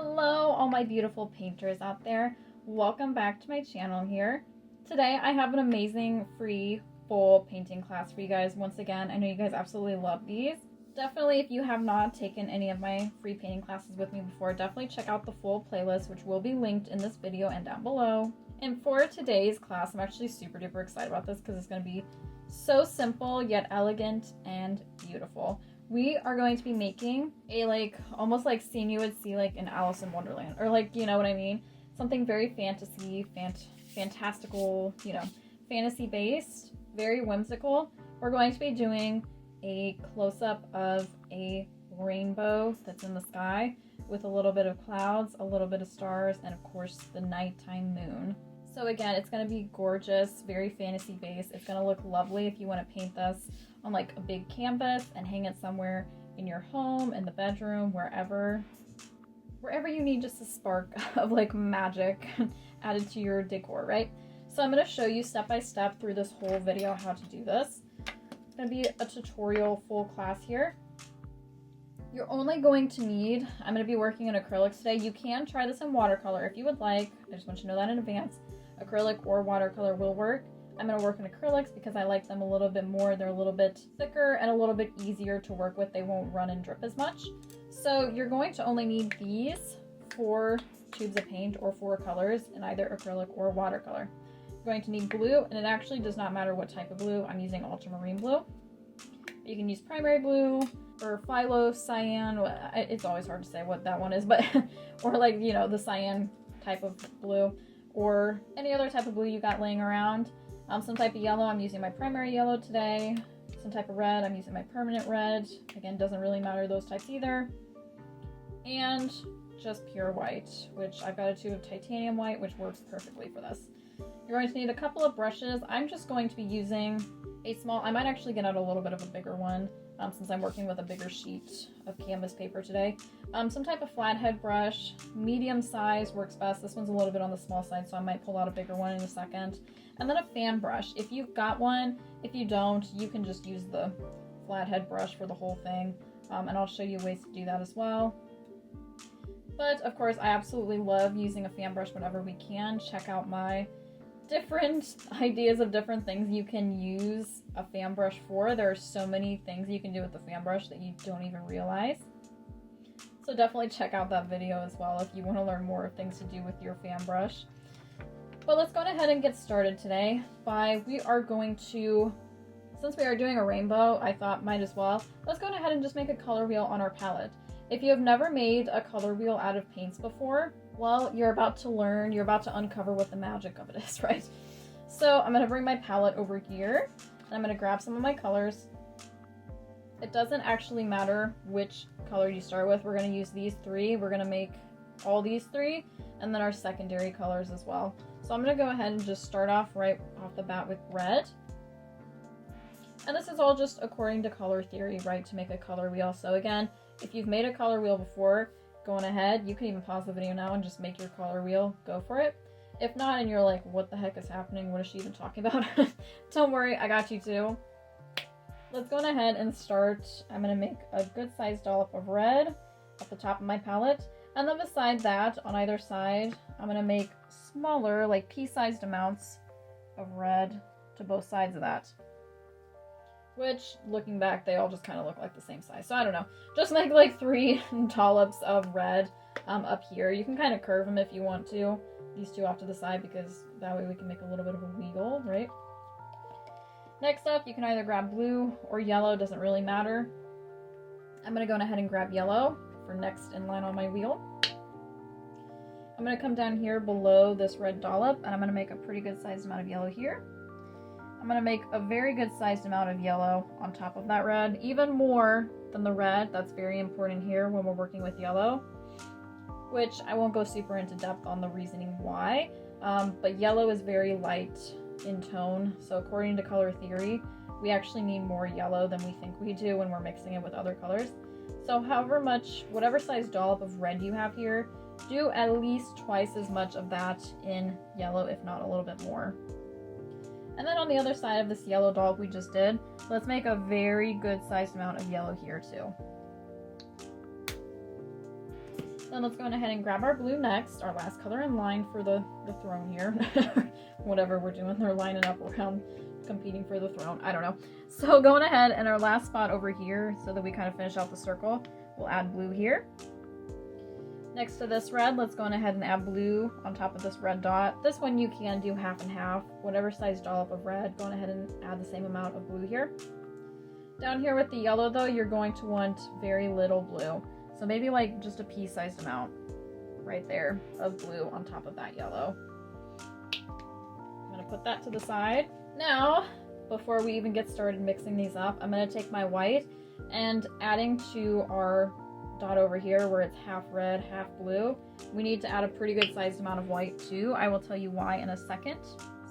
Hello, all my beautiful painters out there. Welcome back to my channel here. Today I have an amazing free full painting class for you guys. Once again, I know you guys absolutely love these. Definitely, if you have not taken any of my free painting classes with me before, definitely check out the full playlist, which will be linked in this video and down below. And for today's class, I'm actually super duper excited about this because it's going to be so simple yet elegant and beautiful. We are going to be making a almost like scene you would see like in Alice in Wonderland, or like, you know what I mean? Something very fantastical, fantasy based, very whimsical. We're going to be doing a close-up of a rainbow that's in the sky with a little bit of clouds, a little bit of stars, and of course the nighttime moon. So again, it's going to be gorgeous, very fantasy based. It's going to look lovely if you want to paint this on like a big canvas and hang it somewhere in your home, in the bedroom, wherever you need just a spark of like magic added to your decor, right? So I'm going to show you step by step through this whole video how to do this. It's going to be a tutorial full class here. You're only going to need, I'm going to be working in acrylics today. You can try this in watercolor if you would like. I just want you to know that in advance. Acrylic or watercolor will work. I'm going to work in acrylics because I like them a little bit more. They're a little bit thicker and a little bit easier to work with. They won't run and drip as much. So you're going to only need these 4 tubes of paint or 4 colors in either acrylic or watercolor. You're going to need glue, and it actually does not matter what type of glue. I'm using ultramarine blue. You can use primary blue or phyllo, cyan. It's always hard to say what that one is, but or like, the cyan type of blue or any other type of blue you got laying around. Some type of yellow, I'm using my primary yellow today. Some type of red, I'm using my permanent red. Again, doesn't really matter those types either. And just pure white, which I've got a tube of titanium white, which works perfectly for this. You're going to need a couple of brushes. I'm just going to be using a small, I might actually get out a little bit of a bigger one since I'm working with a bigger sheet of canvas paper today. Some type of flathead brush, medium size works best. This one's a little bit on the small side, so I might pull out a bigger one in a second. And then a fan brush. If you've got one, if you don't, you can just use the flathead brush for the whole thing. And I'll show you ways to do that as well. But of course, I absolutely love using a fan brush whenever we can. Check out my different ideas of different things you can use a fan brush for. There are so many things you can do with the fan brush that you don't even realize. So definitely check out that video as well if you want to learn more of things to do with your fan brush. But let's go ahead and get started today we are going to, since we are doing a rainbow, I thought might as well, let's go ahead and just make a color wheel on our palette. If you have never made a color wheel out of paints before, well, you're about to learn, you're about to uncover what the magic of it is, right? So I'm going to bring my palette over here, and I'm going to grab some of my colors. It doesn't actually matter which color you start with. We're going to use these 3. We're going to make all these 3, and then our secondary colors as well. So I'm going to go ahead and just start off right off the bat with red. And this is all just according to color theory, right, to make a color wheel. So again, if you've made a color wheel before, going ahead, you can even pause the video now and just make your color wheel. Go for it. If not, and you're like, what the heck is happening? What is she even talking about? Don't worry, I got you too. Let's go ahead and start. I'm going to make a good sized dollop of red at the top of my palette. And then beside that, on either side, I'm going to make smaller, like pea-sized amounts of red to both sides of that. Which, looking back, they all just kind of look like the same size. So I don't know. Just make like 3 dollops of red up here. You can kind of curve them if you want to. These 2 off to the side, because that way we can make a little bit of a wiggle, right? Next up, you can either grab blue or yellow. Doesn't really matter. I'm going to go ahead and grab yellow for next in line on my wheel. I'm going to come down here below this red dollop, and I'm going to make a pretty good sized amount of yellow here. I'm going to make a very good sized amount of yellow on top of that red, even more than the red. That's very important here when we're working with yellow, which I won't go super into depth on the reasoning why, but yellow is very light in tone. So according to color theory, we actually need more yellow than we think we do when we're mixing it with other colors. So whatever size dollop of red you have here, do at least twice as much of that in yellow, if not a little bit more. And then on the other side of this yellow dollop we just did, let's make a very good sized amount of yellow here too. Then let's go ahead and grab our blue next, our last color in line for the throne here. Whatever we're doing, they're lining up around competing for the throne. I don't know. So going ahead and our last spot over here, so that we kind of finish out the circle, we'll add blue here. Next to this red, let's go ahead and add blue on top of this red dot. This one you can do half and half. Whatever size dollop of red, go ahead and add the same amount of blue here. Down here with the yellow though, you're going to want very little blue. So maybe like just a pea-sized amount right there of blue on top of that yellow. I'm gonna put that to the side. Now, before we even get started mixing these up, I'm gonna take my white and adding to our dot over here where it's half red, half blue, we need to add a pretty good sized amount of white too. I will tell you why in a second.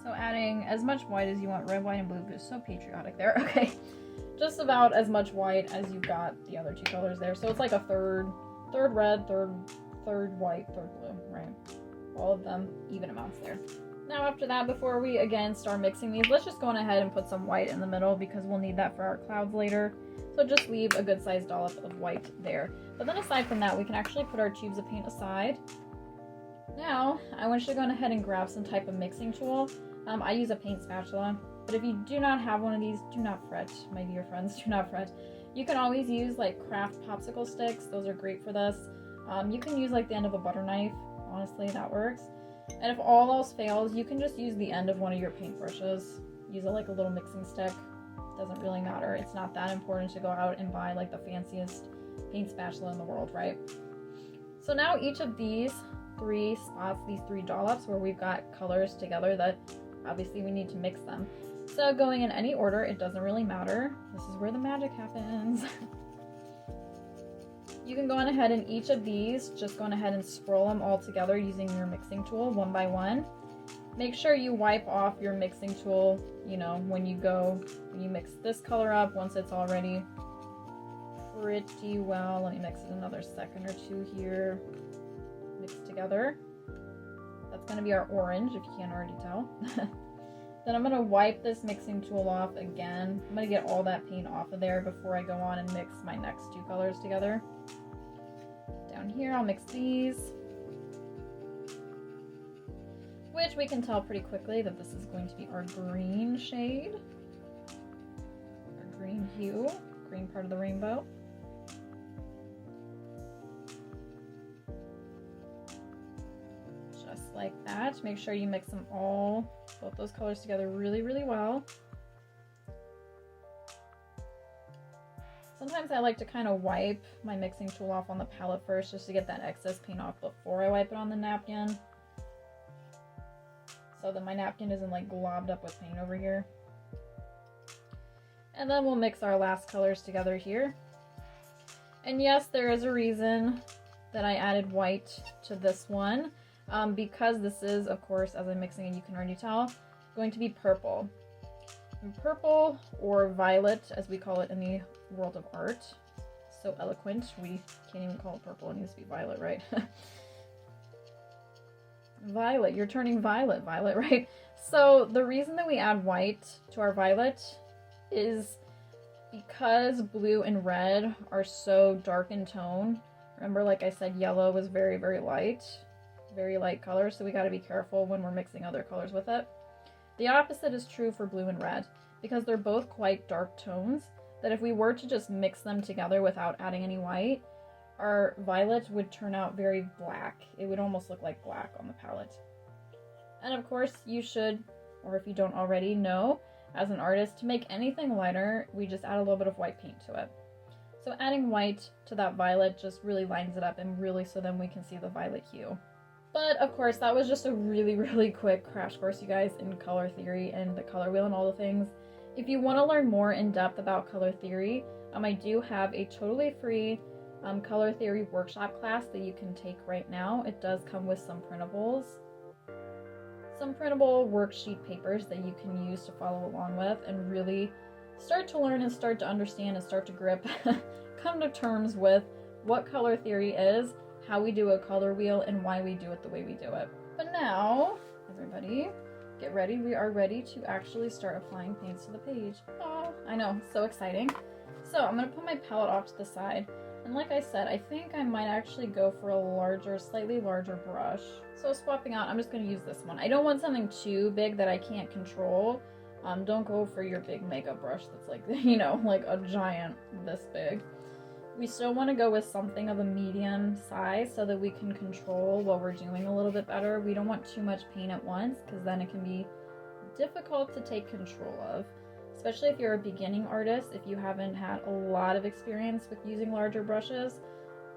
So adding as much white as you want, red, white, and blue, is so patriotic there. Okay, just about as much white as you've got the other two colors there. So it's like a third red, third white, third blue, right? All of them even amounts there. Now after that, before we again start mixing these, let's just go on ahead and put some white in the middle because we'll need that for our clouds later. So just leave a good sized dollop of white there. But then aside from that, we can actually put our tubes of paint aside. Now, I want you to go ahead and grab some type of mixing tool. I use a paint spatula, but if you do not have one of these, do not fret, my dear friends, do not fret. You can always use like craft popsicle sticks. Those are great for this. You can use like the end of a butter knife. Honestly, that works. And if all else fails, you can just use the end of one of your paintbrushes. Use it like a little mixing stick. Doesn't really matter. It's not that important to go out and buy like the fanciest paint spatula in the world, right? So now each of these three spots, these three dollops where we've got colors together that obviously we need to mix them. So going in any order, it doesn't really matter. This is where the magic happens. You can go on ahead and each of these, just go on ahead and swirl them all together using your mixing tool one by one. Make sure you wipe off your mixing tool, you know, when you mix this color up, once it's already pretty well. Let me mix it another second or two here. Mix together. That's going to be our orange, if you can't already tell. Then I'm going to wipe this mixing tool off again. I'm going to get all that paint off of there before I go on and mix my next two colors together. Down here, I'll mix these. Which we can tell pretty quickly that this is going to be our green shade. Our green hue, green part of the rainbow. Just like that. Make sure you mix them all, both those colors together really, really well. Sometimes I like to kind of wipe my mixing tool off on the palette first just to get that excess paint off before I wipe it on the napkin. So that my napkin isn't like globbed up with paint over here. And then we'll mix our last colors together here. And yes, there is a reason that I added white to this one. Because this is, of course, as I'm mixing it, you can already tell, going to be purple. And purple, or violet, as we call it in the world of art. So eloquent, we can't even call it purple, it needs to be violet, right? Violet, you're turning violet, Violet, right? So the reason that we add white to our violet is because blue and red are so dark in tone. Remember, like I said, yellow was very, very light color, so we got to be careful when we're mixing other colors with it. The opposite is true for blue and red, because they're both quite dark tones, that if we were to just mix them together without adding any white, our violet would turn out very black. It would almost look like black on the palette. And of course, you should, or if you don't already know, as an artist, to make anything lighter, we just add a little bit of white paint to it. So adding white to that violet just really lines it up, and really so then we can see the violet hue. But of course, that was just a really, really quick crash course, you guys, in color theory and the color wheel and all the things. If you want to learn more in depth about color theory, I do have a totally free color theory workshop class that you can take right now. It does come with some printables, some printable worksheet papers that you can use to follow along with and really start to learn and start to understand and start to grip, come to terms with what color theory is, how we do a color wheel, and why we do it the way we do it. But now, everybody, get ready. We are ready to actually start applying paints to the page. Oh, I know, so exciting. So I'm going to put my palette off to the side. And like I said, I think I might actually go for a larger, slightly larger brush. So swapping out, I'm just going to use this one. I don't want something too big that I can't control. Don't go for your big makeup brush that's like, you know, like a giant this big. We still want to go with something of a medium size so that we can control what we're doing a little bit better. We don't want too much paint at once because then it can be difficult to take control of. Especially if you're a beginning artist, if you haven't had a lot of experience with using larger brushes,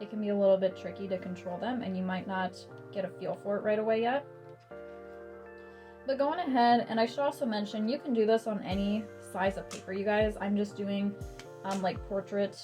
it can be a little bit tricky to control them and you might not get a feel for it right away yet. But going ahead, and I should also mention, you can do this on any size of paper, you guys. I'm just doing like portrait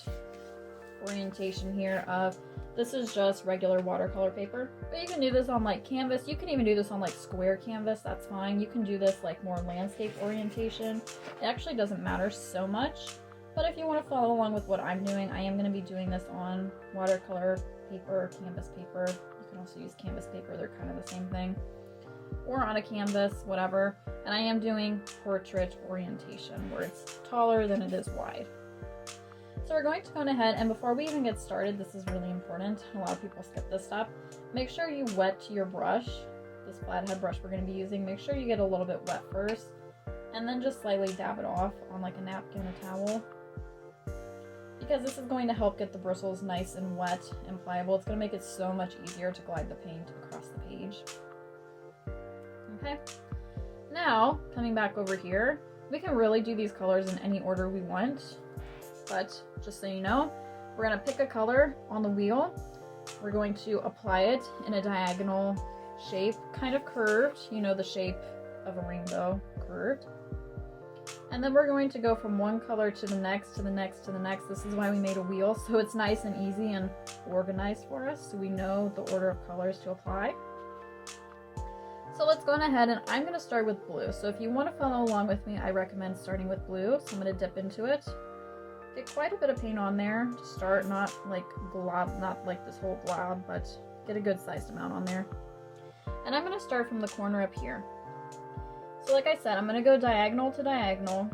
orientation here of, this is just regular watercolor paper, but you can do this on like canvas. You can even do this on like square canvas, that's fine. You can do this like more landscape orientation. It actually doesn't matter so much, but if you want to follow along with what I'm doing, I am going to be doing this on watercolor paper, canvas paper. You can also use canvas paper, they're kind of the same thing. Or on a canvas, whatever. And I am doing portrait orientation where it's taller than it is wide. So we're going to go ahead, and before we even get started, this is really important. A lot of people skip this step. Make sure you wet your brush, this flathead brush we're going to be using. Make sure you get a little bit wet first, and then just slightly dab it off on like a napkin, a towel. Because this is going to help get the bristles nice and wet and pliable. It's going to make it so much easier to glide the paint across the page. Okay, now coming back over here, we can really do these colors in any order we want, but just so you know, we're going to pick a color on the wheel. We're going to apply it in a diagonal shape, kind of curved, you know, the shape of a rainbow, curved. And then we're going to go from one color to the next, to the next, to the next. This is why we made a wheel, so it's nice and easy and organized for us, so we know the order of colors to apply. So let's go on ahead, and I'm going to start with blue. So if you want to follow along with me, I recommend starting with blue. So I'm going to dip into it. Get quite a bit of paint on there to start, not like glob, not like this whole glob, but get a good sized amount on there. And I'm going to start from the corner up here. So like I said, I'm going to go diagonal to diagonal.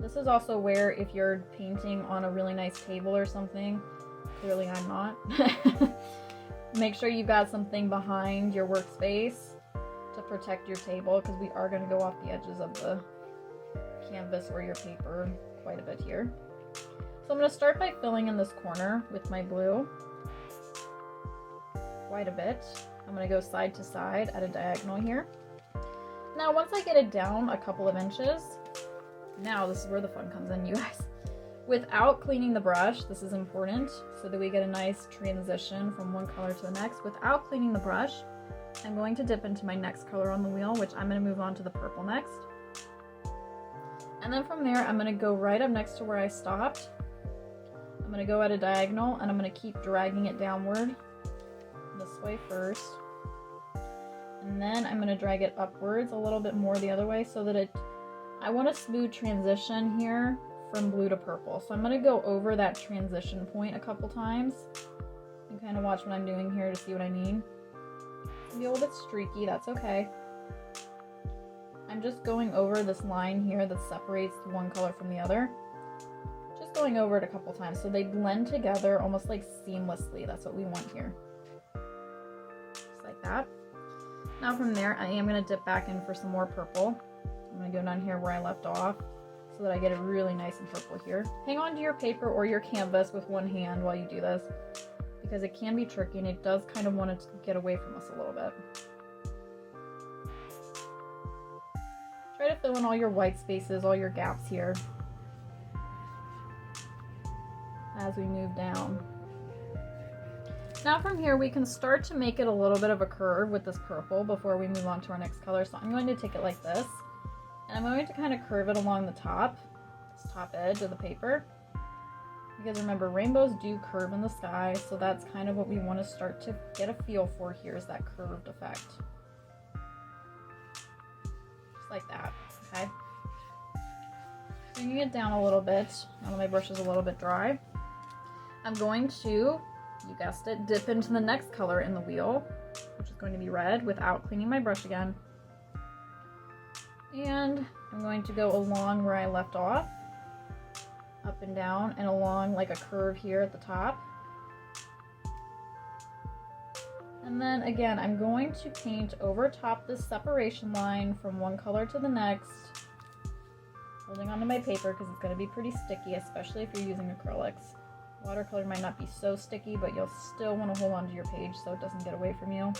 This is also where if you're painting on a really nice table or something, clearly I'm not, make sure you've got something behind your workspace to protect your table, because we are going to go off the edges of the canvas or your paper quite a bit here. So I'm going to start by filling in this corner with my blue quite a bit. I'm going to go side to side at a diagonal here. Now once I get it down a couple of inches, now this is where the fun comes in, you guys. Without cleaning the brush, this is important so that we get a nice transition from one color to the next. Without cleaning the brush, I'm going to dip into my next color on the wheel, which I'm going to move on to the purple next. And then from there, I'm going to go right up next to where I stopped. I'm going to go at a diagonal, and I'm going to keep dragging it downward this way first. And then I'm going to drag it upwards a little bit more the other way so that I want a smooth transition here from blue to purple. So I'm going to go over that transition point a couple times. You kind of watch what I'm doing here to see what I mean. Be a little bit streaky, that's okay. I'm just going over this line here that separates one color from the other. Just going over it a couple times so they blend together almost like seamlessly. That's what we want here. Just like that. Now from there, I am going to dip back in for some more purple. I'm going to go down here where I left off so that I get it really nice and purple here. Hang on to your paper or your canvas with one hand while you do this, because it can be tricky and it does kind of want to get away from us a little bit. Try to fill in all your white spaces, all your gaps here as we move down. Now from here we can start to make it a little bit of a curve with this purple before we move on to our next color. So I'm going to take it like this, and I'm going to kind of curve it along the top, this top edge of the paper. Because remember, rainbows do curve in the sky, so that's kind of what we want to start to get a feel for here, is that curved effect. Just like that, okay? Bringing it down a little bit, now that my brush is a little bit dry, I'm going to, you guessed it, dip into the next color in the wheel, which is going to be red, without cleaning my brush again. And I'm going to go along where I left off. up and down and along like a curve here at the top. And then again, I'm going to paint over top this separation line from one color to the next, holding onto my paper because it's going to be pretty sticky, especially if you're using acrylics. Watercolor might not be so sticky, but you'll still want to hold onto your page so it doesn't get away from you.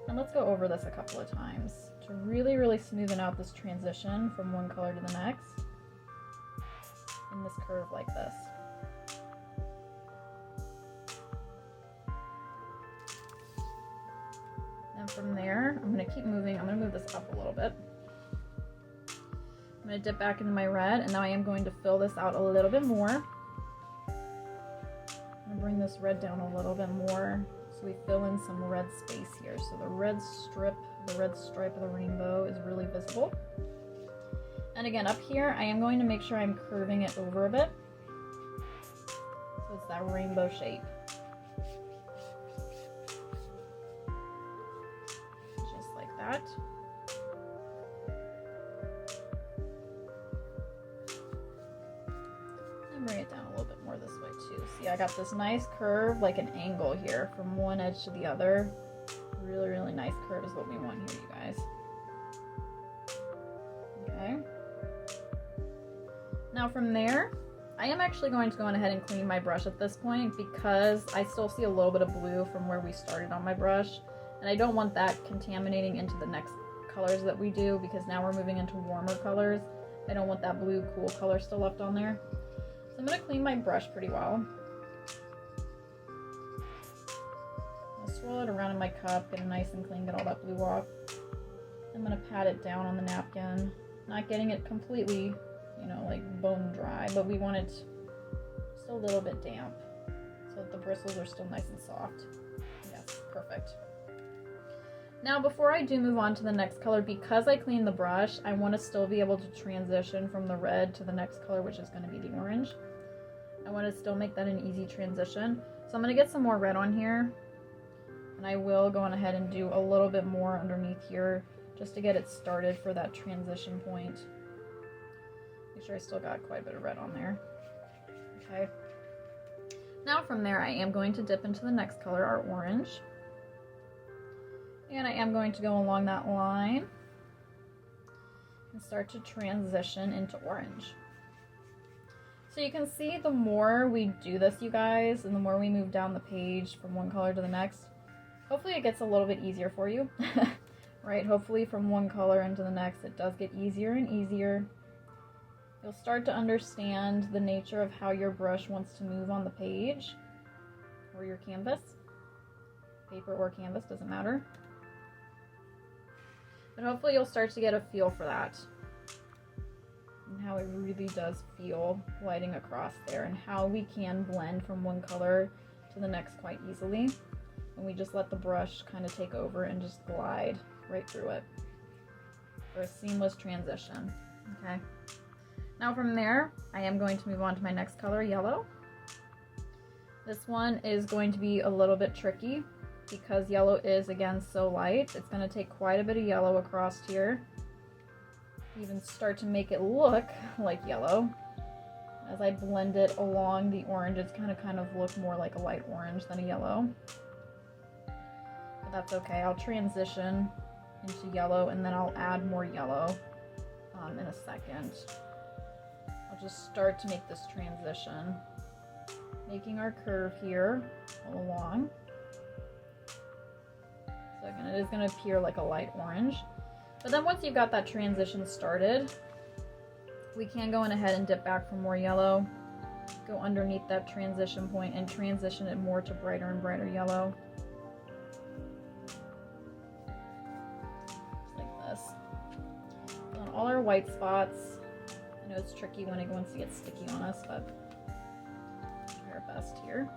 And let's go over this a couple of times to really, really smoothen out this transition from one color to the next in this curve like this. And from there, I'm going to keep moving. I'm going to move this up a little bit. I'm going to dip back into my red, and now I am going to fill this out a little bit more. I'm going to bring this red down a little bit more so we fill in some red space here. So the red strip, the red stripe of the rainbow is really visible. And again, up here, I am going to make sure I'm curving it over a bit. So it's that rainbow shape. Just like that. And bring it down a little bit more this way too. See, I got this nice curve, like an angle here from one edge to the other. Really, really nice curve is what we want here, you guys. Okay. Now from there, I am actually going to go on ahead and clean my brush at this point because I still see a little bit of blue from where we started on my brush. And I don't want that contaminating into the next colors that we do because now we're moving into warmer colors. I don't want that blue cool color still left on there. So I'm going to clean my brush pretty well. I'll swirl it around in my cup, get it nice and clean, get all that blue off. I'm going to pat it down on the napkin, not getting it completely, you know, like bone dry, but we want it still a little bit damp so that the bristles are still nice and soft. Yes, perfect. Now before I do move on to the next color, because I cleaned the brush, I want to still be able to transition from the red to the next color, which is going to be the orange. I want to still make that an easy transition. So I'm going to get some more red on here, and I will go on ahead and do a little bit more underneath here just to get it started for that transition point. Make sure I still got quite a bit of red on there. Okay. Now from there, I am going to dip into the next color, our orange. And I am going to go along that line and start to transition into orange. So you can see the more we do this, you guys, and the more we move down the page from one color to the next, hopefully it gets a little bit easier for you. Right? Hopefully from one color into the next, it does get easier and easier. You'll start to understand the nature of how your brush wants to move on the page or your canvas. Paper or canvas, doesn't matter. But hopefully you'll start to get a feel for that and how it really does feel gliding across there and how we can blend from one color to the next quite easily. And we just let the brush kind of take over and just glide right through it for a seamless transition. Okay. Now from there, I am going to move on to my next color, yellow. This one is going to be a little bit tricky because yellow is, again, so light. It's going to take quite a bit of yellow across here. Even start to make it look like yellow. As I blend it along the orange, it's going to kind of look more like a light orange than a yellow. But that's okay. I'll transition into yellow and then I'll add more yellow in a second. I'll just start to make this transition, making our curve here all along. So again, it is going to appear like a light orange. But then once you've got that transition started, we can go in ahead and dip back for more yellow, go underneath that transition point and transition it more to brighter and brighter yellow. Just like this. On all our white spots. I know it's tricky when it wants to get sticky on us, but try our best here.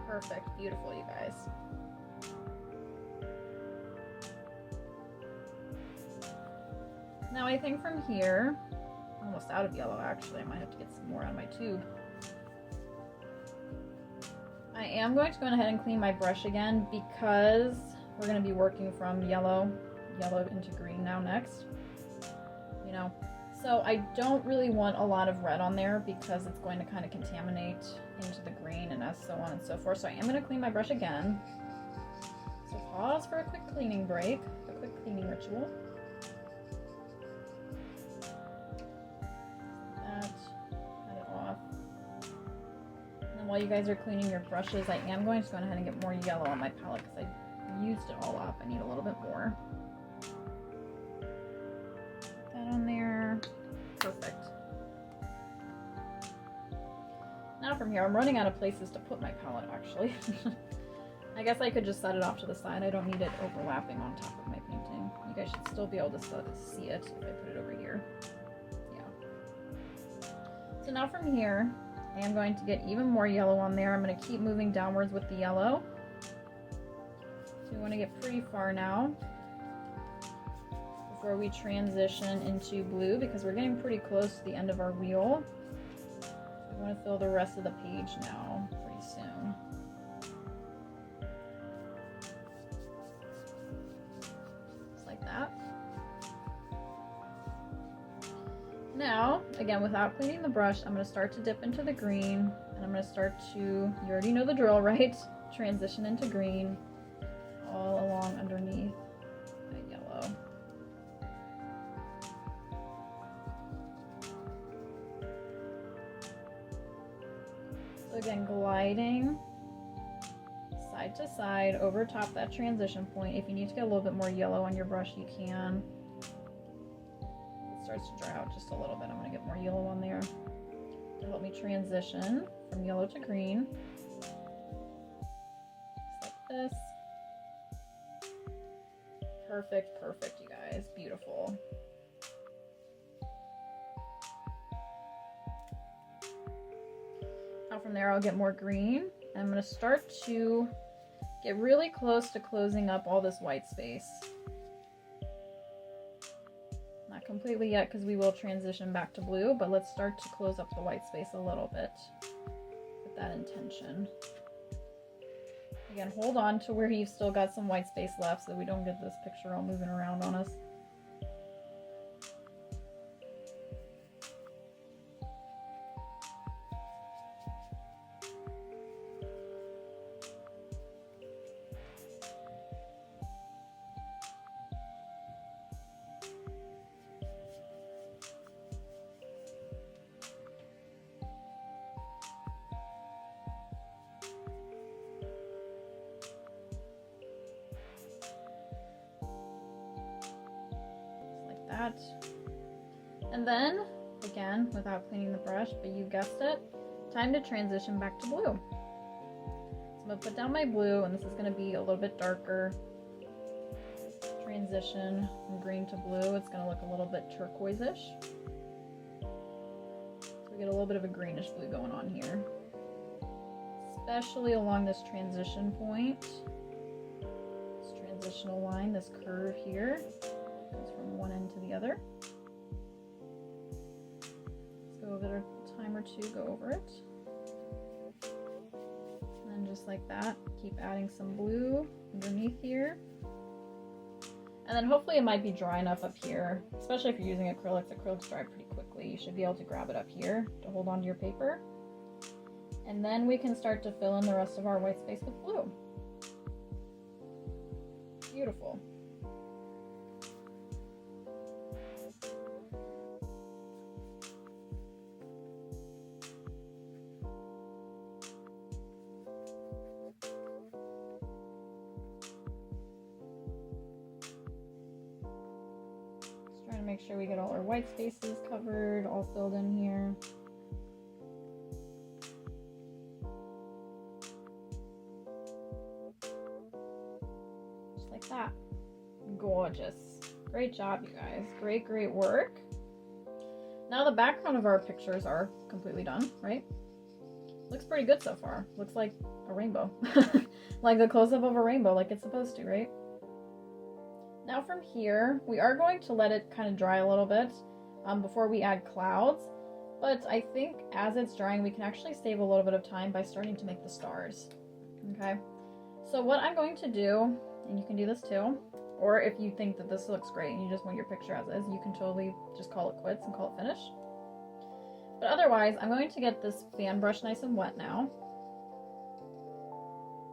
Perfect, beautiful, you guys. Now I think from here, I'm almost out of yellow actually, I might have to get some more out of my tube. I am going to go ahead and clean my brush again because we're going to be working from yellow yellow into green now next, you know. So I don't really want a lot of red on there because it's going to kind of contaminate into the green and so on and so forth. So I am going to clean my brush again. So pause for a quick cleaning break, a quick cleaning ritual. That, cut it off. And then while you guys are cleaning your brushes, I am going to go ahead and get more yellow on my palette because I used it all up. I need a little bit more. Put that on there. Perfect. Now from here, I'm running out of places to put my palette actually. I guess I could just set it off to the side. I don't need it overlapping on top of my painting. You guys should still be able to see it if I put it over here. Yeah. So now from here, I am going to get even more yellow on there. I'm going to keep moving downwards with the yellow. So we want to get pretty far now before we transition into blue because we're getting pretty close to the end of our wheel. So we want to fill the rest of the page now pretty soon. Now, again, without cleaning the brush, I'm going to start to dip into the green, and I'm going to start to, you already know the drill, right? Transition into green all along underneath that yellow. So again, gliding side to side over top that transition point. If you need to get a little bit more yellow on your brush, you can. Starts to dry out just a little bit. I'm going to get more yellow on there to help me transition from yellow to green. Just like this. Perfect, perfect, you guys. Beautiful. Now from there, I'll get more green. And I'm going to start to get really close to closing up all this white space. Not completely yet because we will transition back to blue, but let's start to close up the white space a little bit with that intention. Again, hold on to where you've still got some white space left so we don't get this picture all moving around on us. That. And then, again, without cleaning the brush, but you guessed it, time to transition back to blue. So I'm going to put down my blue, and this is going to be a little bit darker transition from green to blue. It's going to look a little bit turquoise-ish. So we get a little bit of a greenish blue going on here, especially along this transition point, this transitional line, this curve here. Goes from one end to the other. Let's go over it a time or two, go over it. And then just like that, keep adding some blue underneath here. And then hopefully it might be dry enough up here, especially if you're using acrylics. Acrylics dry pretty quickly. You should be able to grab it up here to hold onto your paper. And then we can start to fill in the rest of our white space with blue. Beautiful. Make sure we get all our white spaces covered, all filled in here. Just like that. Gorgeous. Great job, you guys. Great, great work. Now the background of our pictures are completely done, right? Looks pretty good so far. Looks like a rainbow. Like the close-up of a rainbow, like it's supposed to, right? Now from here, we are going to let it kind of dry a little bit before we add clouds, but I think as it's drying, we can actually save a little bit of time by starting to make the stars, okay? So what I'm going to do, and you can do this too, Or if you think that this looks great and you just want your picture as is, you can totally just call it quits and call it finished. But otherwise, I'm going to get this fan brush nice and wet now.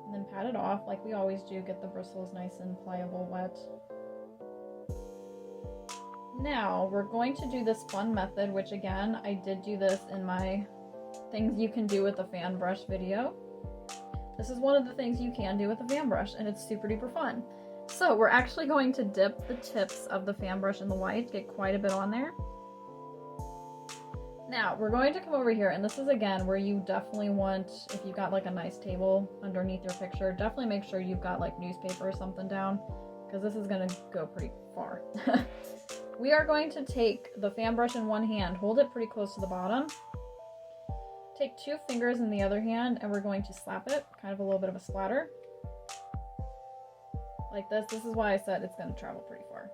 And then pat it off like we always do, get the bristles nice and pliable wet. Now, we're going to do this fun method, which again, I did do this in my things you can do with the fan brush video. This is one of the things you can do with the fan brush, and it's super duper fun. So we're actually going to dip the tips of the fan brush in the white, get quite a bit on there. Now, we're going to come over here, and this is again where you definitely want, if you've got like a nice table underneath your picture, definitely make sure you've got like newspaper or something down, because this is going to go pretty far. We are going to take the fan brush in one hand, hold it pretty close to the bottom, take 2 fingers in the other hand, and we're going to slap it, kind of a little bit of a splatter. Like this. This is why I said it's going to travel pretty far.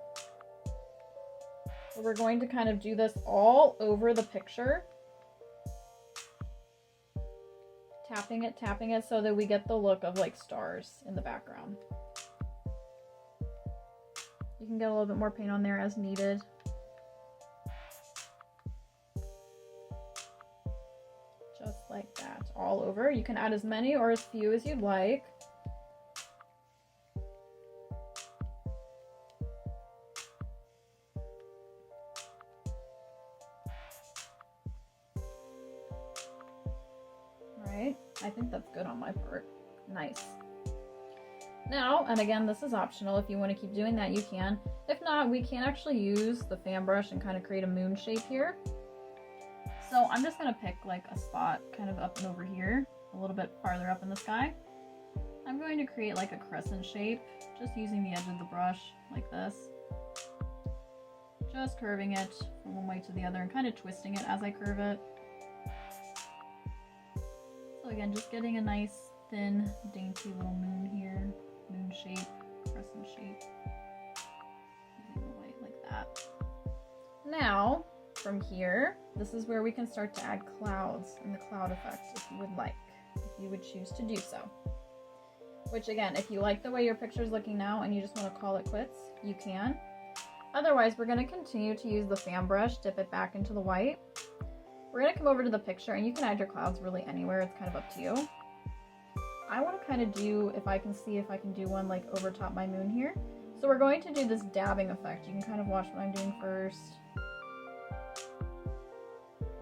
So we're going to kind of do this all over the picture. Tapping it so that we get the look of like stars in the background. You can get a little bit more paint on there as needed. Just like that, all over. You can add as many or as few as you'd like. I think that's good on my part. Nice. Now, and again, this is optional. If you want to keep doing that, you can. If not, we can actually use the fan brush and kind of create a moon shape here. So I'm just going to pick like a spot kind of up and over here, a little bit farther up in the sky. I'm going to create like a crescent shape, just using the edge of the brush like this. Just curving it from one way to the other and kind of twisting it as I curve it. So again, just getting a nice, thin, dainty little moon here. Moon shape, crescent shape. Using the white like that. Now, from here, this is where we can start to add clouds and the cloud effect if you would like, if you would choose to do so. Which again, if you like the way your picture is looking now and you just want to call it quits, you can. Otherwise, we're going to continue to use the fan brush, dip it back into the white. We're going to come over to the picture, and you can add your clouds really anywhere. It's kind of up to you. I want to kind of do, if I can do one like over top my moon here. So we're going to do this dabbing effect. You can kind of watch what I'm doing first.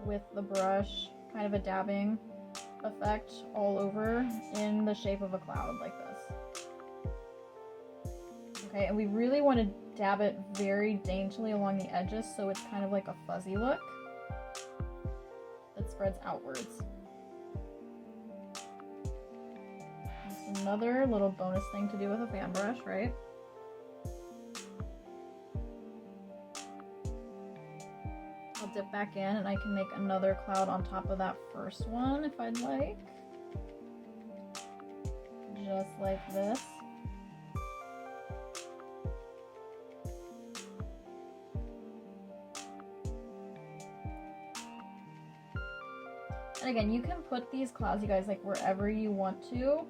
With the brush, kind of a dabbing effect all over in the shape of a cloud like this. Okay, and we really want to dab it very daintily along the edges so it's kind of like a fuzzy look that spreads outwards. Just another little bonus thing to do with a fan brush, right? I'll dip back in and I can make another cloud on top of that first one if I'd like. Just like this. And again, you can put these clouds, you guys, like wherever you want to.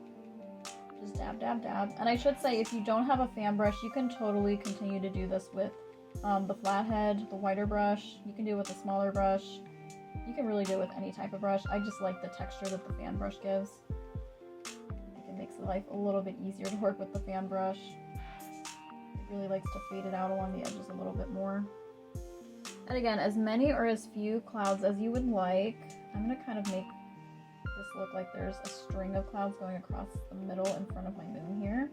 Just dab, dab, dab. And I should say, if you don't have a fan brush, you can totally continue to do this with the flathead, the wider brush. You can do it with a smaller brush. You can really do it with any type of brush. I just like the texture that the fan brush gives. I think it makes life a little bit easier to work with the fan brush. It really likes to fade it out along the edges a little bit more. And again, as many or as few clouds as you would like. I'm going to kind of make this look like there's a string of clouds going across the middle in front of my moon here.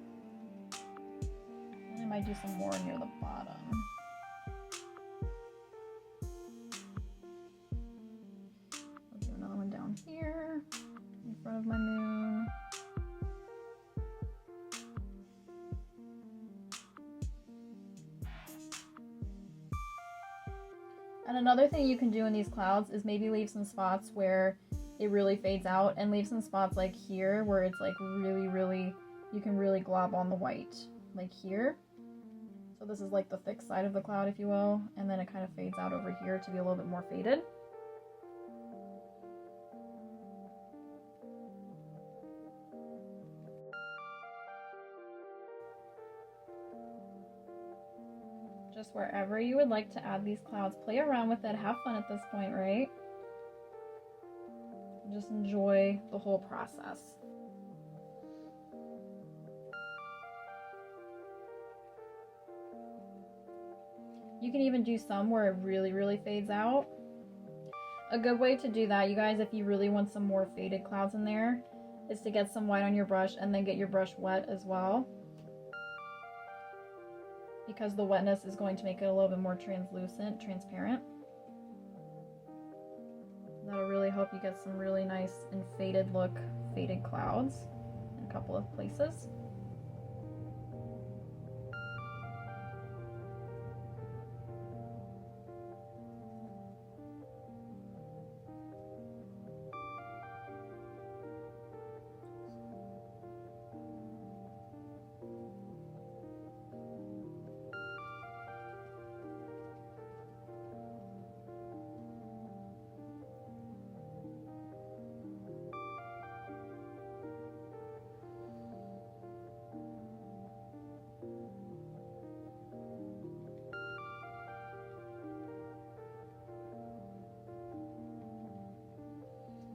And I might do some more near the bottom. I'll do another one down here in front of my moon. And another thing you can do in these clouds is maybe leave some spots where it really fades out, and leave some spots like here where it's like really, you can really glob on the white, like here. So this is like the thick side of the cloud, if you will, and then it kind of fades out over here to be a little bit more faded. Just wherever you would like to add these clouds, play around with it, have fun at this point, right? Just enjoy the whole process. You can even do some where it really fades out. A good way to do that, you guys, if you really want some more faded clouds in there, is to get some white on your brush and then get your brush wet as well, because the wetness is going to make it a little bit more translucent, transparent. That'll really help you get some really nice and faded look, faded clouds in a couple of places.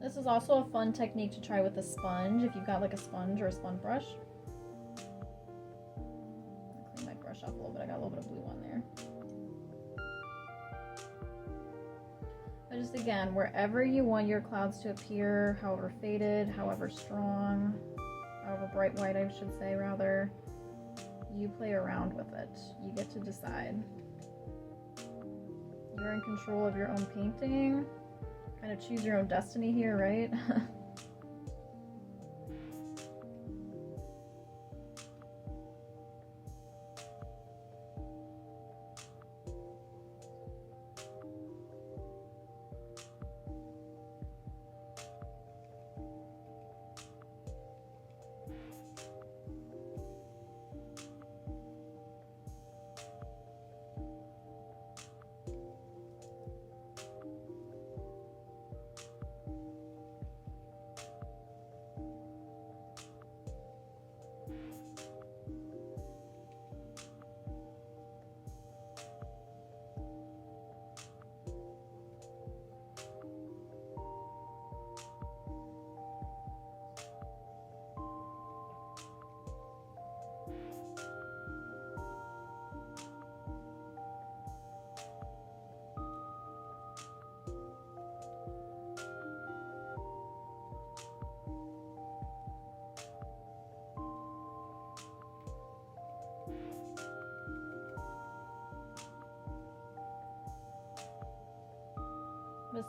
This is also a fun technique to try with a sponge, if you've got like a sponge or a sponge brush. I'll clean my brush up a little bit, I got a little bit of blue on there. But just again, wherever you want your clouds to appear, however faded, however strong, however bright white I should say rather, you play around with it. You get to decide. You're in control of your own painting. Kind of choose your own destiny here, right?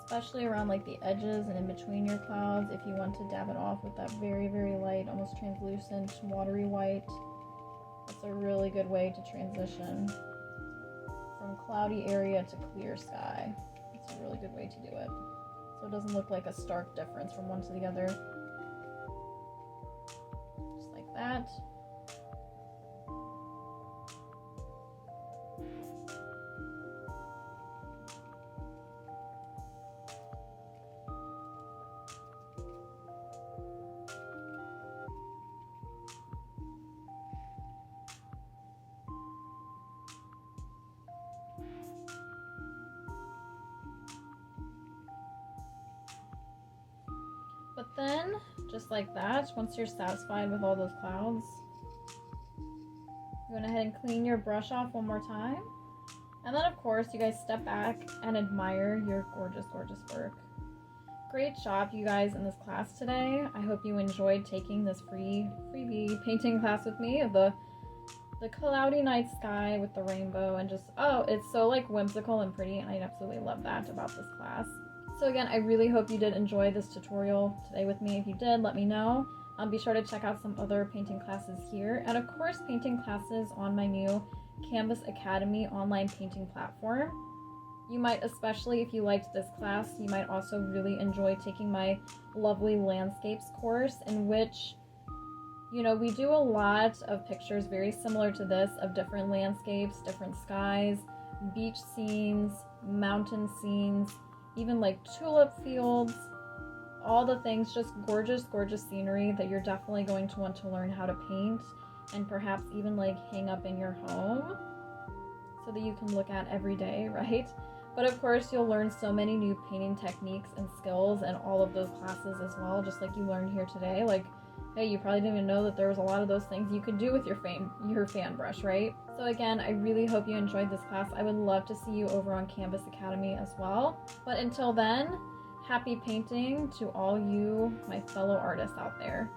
Especially around like the edges and in between your clouds, if you want to dab it off with that very light, almost translucent, watery white. It's a really good way to transition from cloudy area to clear sky. It's a really good way to do it, so it doesn't look like a stark difference from one to the other. Just like that. But then, just like that, once you're satisfied with all those clouds, you went ahead and clean your brush off one more time. And then, of course, you guys step back and admire your gorgeous work. Great job, you guys, in this class today. I hope you enjoyed taking this freebie painting class with me of the cloudy night sky with the rainbow, and just, oh, it's so like whimsical and pretty, and I absolutely love that about this class. So again, I really hope you did enjoy this tutorial today with me. If you did, let me know. Be sure to check out some other painting classes here, and of course painting classes on my new Canvas Academy online painting platform. You might, especially if you liked this class, you might also really enjoy taking my lovely landscapes course, in which, you know, we do a lot of pictures very similar to this, of different landscapes, different skies, beach scenes, mountain scenes, even like tulip fields, all the things, just gorgeous scenery that you're definitely going to want to learn how to paint, and perhaps even like hang up in your home. so that you can look at every day, right? But of course, you'll learn so many new painting techniques and skills in all of those classes as well, just like you learned here today. Like, hey, you probably didn't even know that there was a lot of those things you could do with your fan brush, right? So again, I really hope you enjoyed this class. I would love to see you over on Canvas Academy as well. But until then, happy painting to all you, my fellow artists out there.